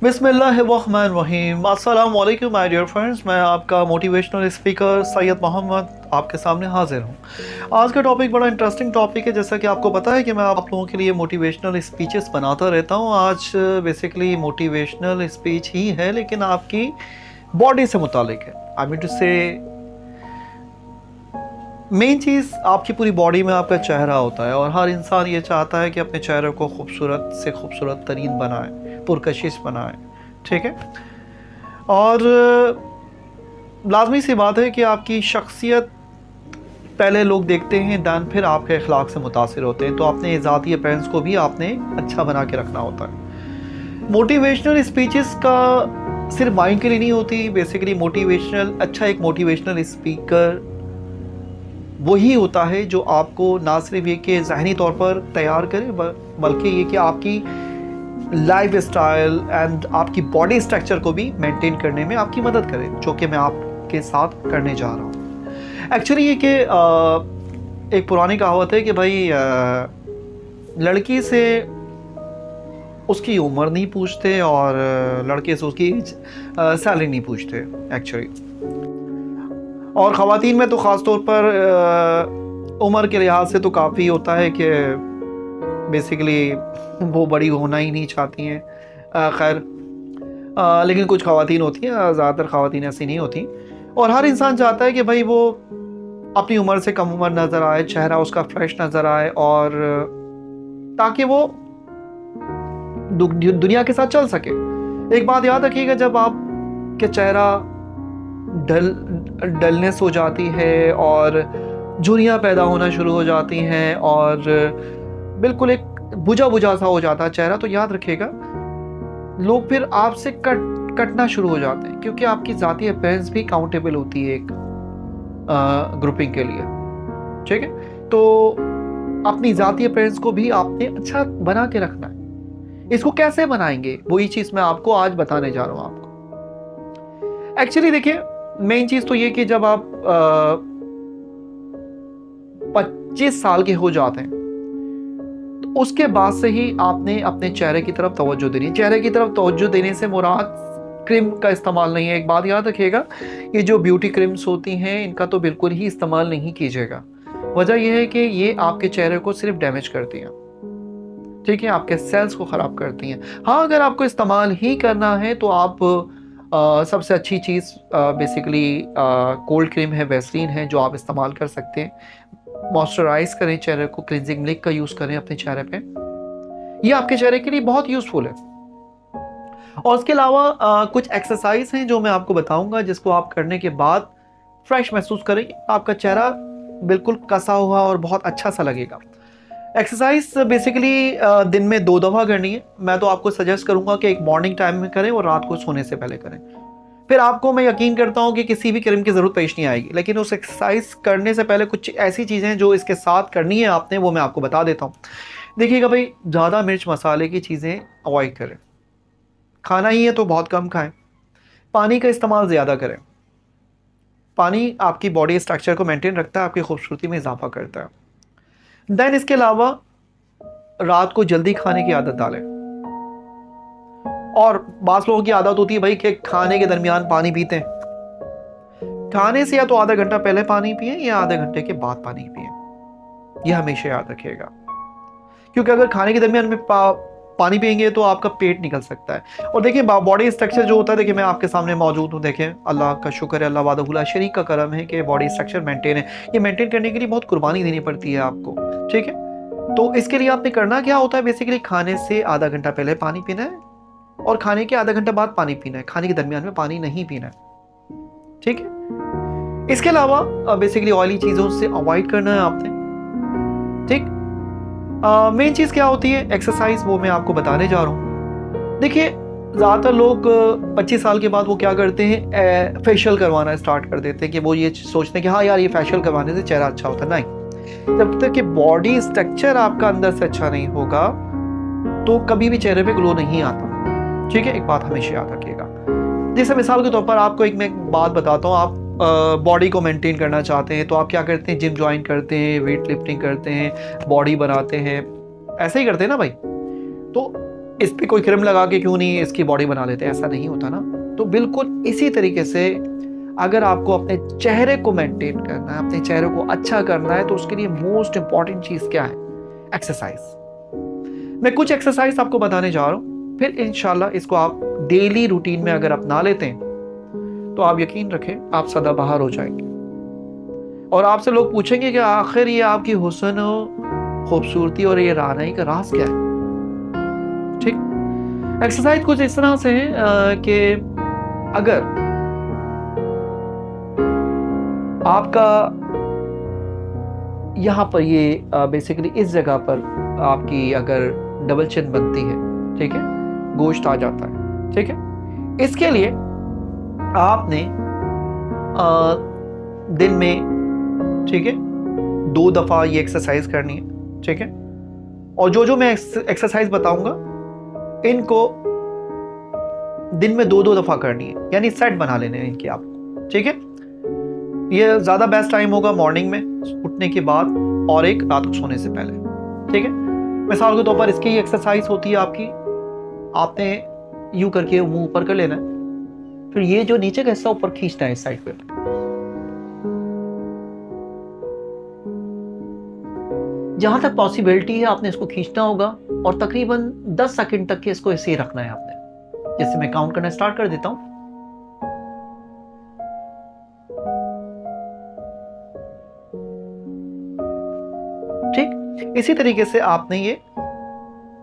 बिस्मिल्लाहिर्रहमानिर्रहीम। अस्सलाम वालेकुम माय डियर फ्रेंड्स, मैं आपका मोटिवेशनल स्पीकर सैयद मोहम्मद आपके सामने हाजिर हूँ। आज का टॉपिक बड़ा इंटरेस्टिंग टॉपिक है। जैसा कि आपको पता है कि मैं आप लोगों के लिए मोटिवेशनल स्पीचेस बनाता रहता हूँ। आज बेसिकली मोटिवेशनल स्पीच ही है, लेकिन आपकी बॉडी से मुतालिक है। आई मीन टू से मेन चीज़ आपकी पूरी बॉडी में आपका चेहरा होता है, और हर इंसान ये चाहता है कि अपने चेहरे को खूबसूरत से खूबसूरत तरीन बनाए, पुरकशिश बनाए। ठीक है, और लाजमी सी बात है कि आपकी शख्सियत पहले लोग देखते हैं, दैन फिर आपके अखलाक से मुतासिर होते हैं। तो अपने ज़ाती अपीयरेंस को भी आपने अच्छा बना के रखना होता है। मोटिवेशनल स्पीचेस का सिर्फ माइंड के लिए नहीं होती। बेसिकली एक मोटिवेशनल स्पीकर वही होता है जो आपको ना सिर्फ ये कि ज़हनी तौर पर तैयार करे, बल्कि ये कि आपकी लाइफ स्टाइल एंड आपकी बॉडी स्ट्रक्चर को भी मेंटेन करने में आपकी मदद करे, जो कि मैं आपके साथ करने जा रहा हूँ। एक्चुअली ये कि एक पुरानी कहावत है कि भाई लड़की से उसकी उम्र नहीं पूछते और लड़के से उसकी सैलरी नहीं पूछते एक्चुअली। और ख़वातीन में तो ख़ास तौर पर उम्र के लिहाज से तो काफ़ी होता है कि बेसिकली वो बड़ी होना ही नहीं चाहती हैं। खैर, लेकिन कुछ ख़वातीन होती हैं, ज़्यादातर ख़वातीन ऐसी नहीं होती। और हर इंसान चाहता है कि भाई वो अपनी उम्र से कम उम्र नज़र आए, चेहरा उसका फ्रेश नज़र आए, और ताकि वो दुनिया के साथ चल सके। एक बात याद रखिएगा, जब आपके चेहरा डलनेस हो जाती है और झुर्रियाँ पैदा होना शुरू हो जाती हैं और बिल्कुल एक बुझा बुझा सा हो जाता है चेहरा, तो याद रखिएगा लोग फिर आपसे कटना शुरू हो जाते हैं, क्योंकि आपकी ज़ाती अपीयरेंस भी काउंटेबल होती है एक ग्रुपिंग के लिए। ठीक है, तो अपनी ज़ाती अपीयरेंस को भी आपने अच्छा बना के रखना है। इसको कैसे बनाएंगे, वही चीज़ मैं आपको आज बताने जा रहा हूँ आपको। एक्चुअली देखिए, मेन चीज़ तो ये कि जब आप 25 साल के हो जाते हैं, तो उसके बाद से ही आपने अपने चेहरे की तरफ तवज्जो देनी है। चेहरे की तरफ तवज्जो देने से मुराद क्रीम का इस्तेमाल नहीं है। एक बात याद रखिएगा, ये जो ब्यूटी क्रीम्स होती हैं, इनका तो बिल्कुल ही इस्तेमाल नहीं कीजिएगा। वजह यह है कि ये आपके चेहरे को सिर्फ डैमेज करती हैं। ठीक है, आपके सेल्स को ख़राब करती हैं। हाँ, अगर आपको इस्तेमाल ही करना है तो आप सबसे अच्छी चीज़ बेसिकली कोल्ड क्रीम है, वैसलीन है, जो आप इस्तेमाल कर सकते हैं। मॉइस्चराइज करें चेहरे को, क्लिनजिंग मिल्क का यूज़ करें अपने चेहरे पे। ये आपके चेहरे के लिए बहुत यूज़फुल है। और उसके अलावा कुछ एक्सरसाइज हैं जो मैं आपको बताऊंगा, जिसको आप करने के बाद फ्रेश महसूस करेंगे। आपका चेहरा बिल्कुल कसा हुआ और बहुत अच्छा सा लगेगा। एक्सरसाइज बेसिकली दिन में 2 दफ़ा करनी है। मैं तो आपको सजेस्ट करूंगा कि एक मॉर्निंग टाइम में करें और रात को सोने से पहले करें। फिर आपको मैं यकीन करता हूं कि किसी भी क्रीम की ज़रूरत पेश नहीं आएगी। लेकिन उस एक्सरसाइज करने से पहले कुछ ऐसी चीज़ें जो इसके साथ करनी है आपने, वो मैं आपको बता देता हूँ। देखिएगा भाई, ज़्यादा मिर्च मसाले की चीज़ें अवॉइड करें। खाना ही है तो बहुत कम खाएं। पानी का इस्तेमाल ज़्यादा करें। पानी आपकी बॉडी स्ट्रक्चर को मेंटेन रखता है, आपकी खूबसूरती में इजाफा करता है। देन इसके अलावा रात को जल्दी खाने की आदत डालें। और बास लोगों की आदत होती है भाई कि खाने के दरमियान पानी पीते हैं। खाने से या तो आधा घंटा पहले पानी पिए या आधे घंटे के बाद पानी पिए। यह हमेशा याद रखिएगा, क्योंकि अगर खाने के दरमियान में पानी पिएंगे तो आपका पेट निकल सकता है। और देखिए, बॉडी स्ट्रक्चर जो होता है, देखिए मैं आपके सामने मौजूद हूँ। देखें, अल्लाह का शुक्र है, अल्लाह वादहु ला शरीक का करम है कि बॉडी स्ट्रक्चर मेंटेन है। ये मेंटेन करने के लिए बहुत कुर्बानी देनी पड़ती है आपको। ठीक है, तो इसके लिए आपने करना क्या होता है, बेसिकली खाने से आधा घंटा पहले पानी पीना है और खाने के आधा घंटा बाद पानी पीना है। खाने के दरमियान में पानी नहीं पीना है। ठीक है, इसके अलावा बेसिकली ऑयली चीज़ों से अवॉइड करना है आपने। ठीक, मेन चीज़ क्या होती है एक्सरसाइज, वो मैं आपको बताने जा रहा हूँ। देखिए, ज़्यादातर लोग 25 साल के बाद वो क्या करते हैं, फेशियल करवाना स्टार्ट कर देते हैं कि वो ये सोचते हैं कि हाँ यार, ये फेशियल करवाने से चेहरा अच्छा होता है। नहीं, जब तक कि बॉडी स्ट्रक्चर आपका अंदर से अच्छा नहीं होगा तो कभी भी चेहरे पे ग्लो नहीं आता। ठीक है, एक बात हमेशा याद रखिएगा। जैसे मिसाल के तौर पर आपको मैं एक बात बताता हूँ। आप बॉडी को मेंटेन करना चाहते हैं तो आप क्या करते हैं, जिम ज्वाइन करते हैं, वेट लिफ्टिंग करते हैं, बॉडी बनाते हैं, ऐसे ही करते हैं ना भाई। तो इस पे कोई क्रीम लगा के क्यों नहीं इसकी बॉडी बना लेते, ऐसा नहीं होता ना। तो बिल्कुल इसी तरीके से अगर आपको अपने चेहरे को मेंटेन करना है, अपने चेहरे को अच्छा करना है, तो उसके लिए मोस्ट इंपॉर्टेंट चीज क्या है? एक्सरसाइज। मैं कुछ एक्सरसाइज आपको बताने जा रहा हूं, फिर इंशाल्लाह इसको आप डेली रूटीन में अगर अपना लेते हैं तो आप यकीन रखें आप सदाबहार हो जाएंगे। और आपसे लोग पूछेंगे कि आखिर ये आपकी हुस्न, खूबसूरती और ये रानाई का राज क्या है? ठीक। एक्सरसाइज कुछ इस तरह से है कि अगर आपका यहां पर ये बेसिकली इस जगह पर आपकी अगर डबल चिन बनती है, ठीक है, गोश्त आ जाता है, ठीक है, इसके लिए आपने दिन में, ठीक है, 2 दफा ये एक्सरसाइज करनी है, ठीक है। और जो जो मैं एक्सरसाइज बताऊंगा इनको दिन में 2-2 दफा करनी है, यानी सेट बना लेने हैं इनके आप, ठीक है। ये ज्यादा बेस्ट टाइम होगा मॉर्निंग में उठने के बाद और एक रात को सोने से पहले, ठीक है। मिसाल के तौर पर इसकी एक्सरसाइज होती है आपकी, आपने यूं करके मुंह ऊपर कर लेना है, फिर ये जो नीचे का हिस्सा ऊपर खींचना है इस साइड पे, जहां तक पॉसिबिलिटी है आपने इसको खींचना होगा और तकरीबन 10 सेकंड तक के इसको ऐसे ही रखना है आपने। जैसे मैं काउंट करना स्टार्ट कर देता हूं, ठीक। इसी तरीके से आपने ये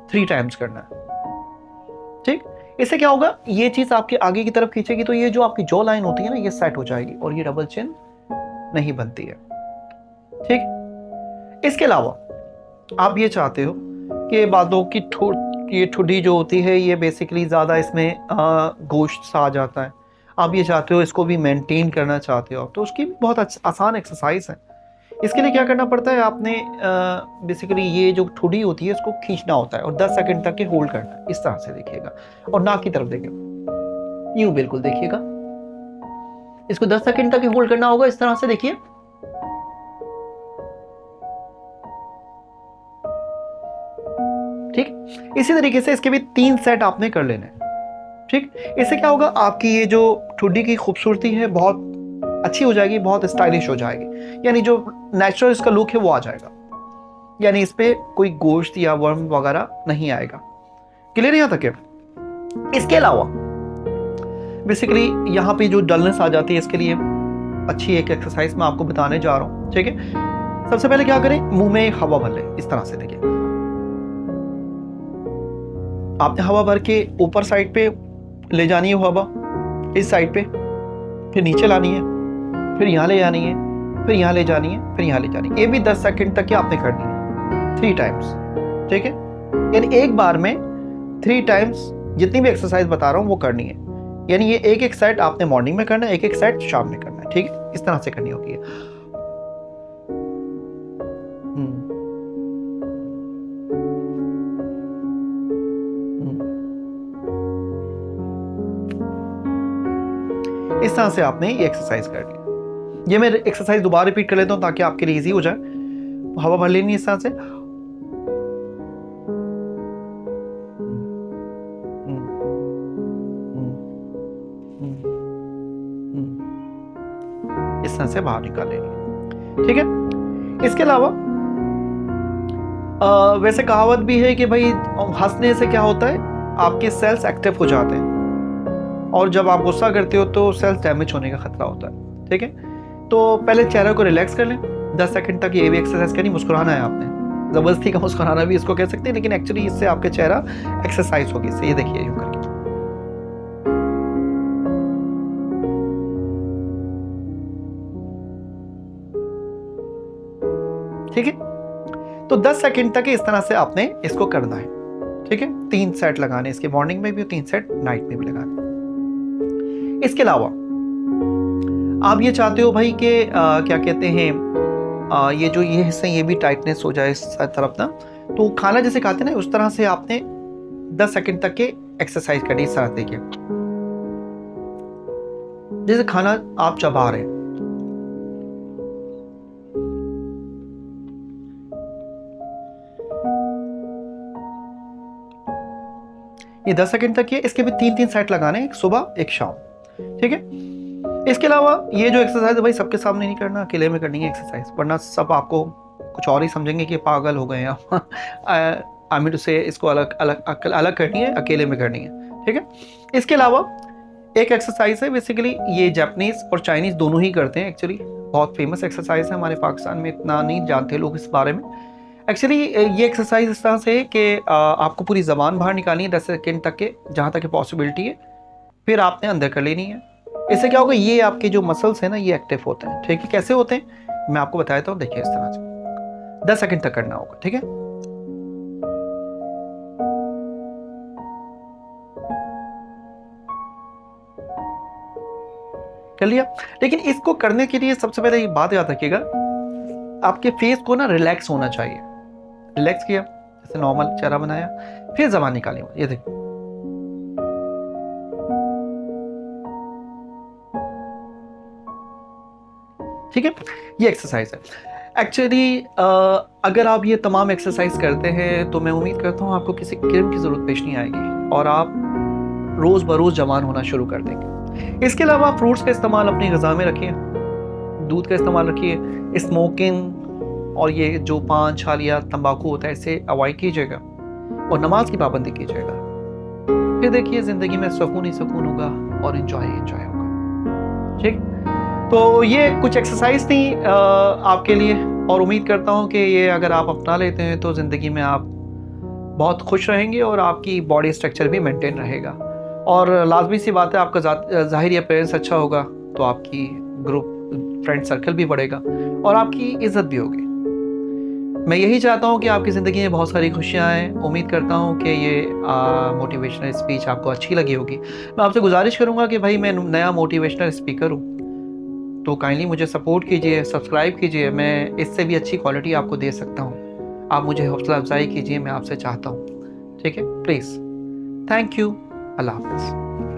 3 टाइम्स करना है, ठीक। इससे क्या होगा, ये चीज आपके आगे की तरफ खींचेगी तो ये जो आपकी जॉ लाइन होती है ना, ये सेट हो जाएगी और ये डबल चिन नहीं बनती है, ठीक। इसके अलावा आप ये चाहते हो कि बालों की ये ठुड्डी जो होती है ये बेसिकली ज़्यादा इसमें गोश्त सा आ जाता है, आप ये चाहते हो इसको भी मेंटेन करना चाहते हो, तो उसकी भी बहुत आसान एक्सरसाइज है। इसके लिए क्या करना पड़ता है, आपने बेसिकली ये जो ठुड्डी होती है इसको खींचना होता है और 10 सेकंड तक के होल्ड करना है। इस तरह से देखिएगा और नाक की तरफ देखिएगा, यूं बिल्कुल देखिएगा, इसको 10 सेकंड तक होल्ड करना होगा। इस तरह से देखिए, ठीक। इसी तरीके से इसके भी 3 सेट आपने कर लेने हैं, ठीक। इससे क्या होगा, आपकी ये जो ठुड्डी की खूबसूरती है बहुत अच्छी हो जाएगी, बहुत स्टाइलिश हो जाएगी, यानी जो नेचुरल इसका लुक है वो आ जाएगा, यानी इस पे कोई गोश्त या वर्म वगैरह नहीं आएगा। क्लियर यहां तक है? इसके अलावा बेसिकली यहाँ पे जो डलनेस आ जाती है, इसके लिए अच्छी एक एक्सरसाइज मैं आपको बताने जा रहा हूँ, ठीक है। सबसे पहले क्या करें, मुंह में हवा भर ले, इस तरह से देखिए, आपने हवा भर के ऊपर साइड पे ले जानी है हवा, इस साइड पे, फिर नीचे लानी है, फिर यहाँ ले जानी है, फिर यहाँ ले जानी है, फिर यहाँ ले जानी है। ये भी 10 सेकंड तक की आपने करनी है 3 टाइम्स, ठीक है। यानी एक बार में 3 टाइम्स जितनी भी एक्सरसाइज बता रहा हूँ वो करनी है, यानी ये एक एक सेट आपने मॉर्निंग में करना है, एक एक सेट शाम में करना है, ठीक है। इस तरह से करनी होती है। इस तरह से आपने ये एक्सरसाइज करनी है। ये मैं एक्सरसाइज दोबारा रिपीट कर लेता हूं ताकि आपके लिए इजी हो जाए। हवा भर लेनी है इस तरह से, इस तरह से बाहर निकाल लेनी है, ठीक है। इसके अलावा वैसे कहावत भी है कि भाई हंसने से क्या होता है, आपके सेल्स एक्टिव हो जाते हैं, और जब आप गुस्सा करते हो तो सेल्स डैमेज होने का खतरा होता है, ठीक है। तो पहले चेहरे को रिलैक्स कर लें 10 सेकंड तक। ये भी एक्सरसाइज करनी, मुस्कुराना है आपने, जबरदस्ती का मुस्कुराना भी इसको कह सकते हैं, लेकिन एक्चुअली इससे आपके चेहरा एक्सरसाइज होगी। इससे ये देखिए यूं करके, ठीक है। तो 10 सेकंड तक इस तरह से आपने इसको करना है, ठीक है। 3 सेट लगाने इसके, मॉर्निंग में भी 3 सेट नाइट में भी लगाने। इसके अलावा आप ये चाहते हो भाई कि क्या कहते हैं, ये जो ये हिस्सा ये भी टाइटनेस हो जाए इस तरफ ना, तो खाना जैसे खाते हैं ना उस तरह से आपने 10 सेकंड तक के एक्सरसाइज करनी। इस तरह देखिए, जैसे खाना आप चबा रहे हैं, ये 10 सेकंड तक है। इसके भी 3-3 सेट लगाने हैं, एक सुबह एक शाम, ठीक है। इसके अलावा ये जो एक्सरसाइज है भाई सबके सामने नहीं करना, अकेले में करनी है एक्सरसाइज, वरना सब आपको कुछ और ही समझेंगे कि पागल हो गए हैं आप। आई मीन टू से इसको अलग अलग अलग करनी है, अकेले में करनी है, ठीक है। इसके अलावा एक एक्सरसाइज है, बेसिकली ये जापानीज और चाइनीज दोनों ही करते हैं। एक्चुअली बहुत फेमस एक्सरसाइज है, हमारे पाकिस्तान में इतना नहीं जानते लोग इस बारे में। एक्चुअली ये एक्सरसाइज इस तरह से है कि आपको पूरी ज़बान बाहर निकालनी है 10 सेकेंड तक के, जहाँ तक पॉसिबिलिटी है, फिर आपने अंदर कर लेनी है। इससे क्या होगा, ये आपके जो मसल्स हैं ना ये एक्टिव होते हैं, ठीक है। कैसे होते हैं मैं आपको बताता हूँ, देखिए इस तरह से 10 सेकेंड तक करना होगा, ठीक है। कर लिया। लेकिन इसको करने के लिए सबसे पहले ये बात याद रखिएगा, आपके फेस को ना रिलैक्स होना चाहिए। रिलैक्स किया, जैसे नॉर्मल चेहरा बनाया, फिर जबान निकाली, ये देखो, ठीक है। ये एक्सरसाइज है। एक्चुअली अगर आप ये तमाम एक्सरसाइज करते हैं तो मैं उम्मीद करता हूँ आपको किसी क्रीम की ज़रूरत पेश नहीं आएगी और आप रोज़ बरोज़ जवान होना शुरू कर देंगे। इसके अलावा फ्रूट्स का इस्तेमाल अपनी ग़िज़ा में रखिए, दूध का इस्तेमाल रखिए, स्मोकिंग और ये जो पान छालिया तंबाकू होता है इसे अवॉइड कीजिएगा और नमाज की पाबंदी कीजिएगा। फिर देखिए ज़िंदगी में सुकून ही सुकून होगा और एंजॉय होगा, ठीक। तो ये कुछ एक्सरसाइज थी आपके लिए और उम्मीद करता हूँ कि ये अगर आप अपना लेते हैं तो ज़िंदगी में आप बहुत खुश रहेंगे और आपकी बॉडी स्ट्रक्चर भी मेंटेन रहेगा। और लाजमी सी बात है, आपका ज़ाहिर अपीयरेंस अच्छा होगा तो आपकी ग्रुप फ्रेंड सर्कल भी बढ़ेगा और आपकी इज़्ज़त भी होगी। मैं यही चाहता हूँ कि आपकी ज़िंदगी में बहुत सारी खुशियाँ आएँ। उम्मीद करता हूँ कि ये मोटिवेशनल स्पीच आपको अच्छी लगी होगी। मैं आपसे गुजारिश करूँगा कि भाई मैं नया मोटिवेशनल स्पीकर हूँ, तो काइंडली मुझे सपोर्ट कीजिए, सब्सक्राइब कीजिए। मैं इससे भी अच्छी क्वालिटी आपको दे सकता हूँ। आप मुझे हौसला अफजाई कीजिए, मैं आपसे चाहता हूँ, ठीक है। प्लीज़, थैंक यू, अल्लाह हाफ़िज़।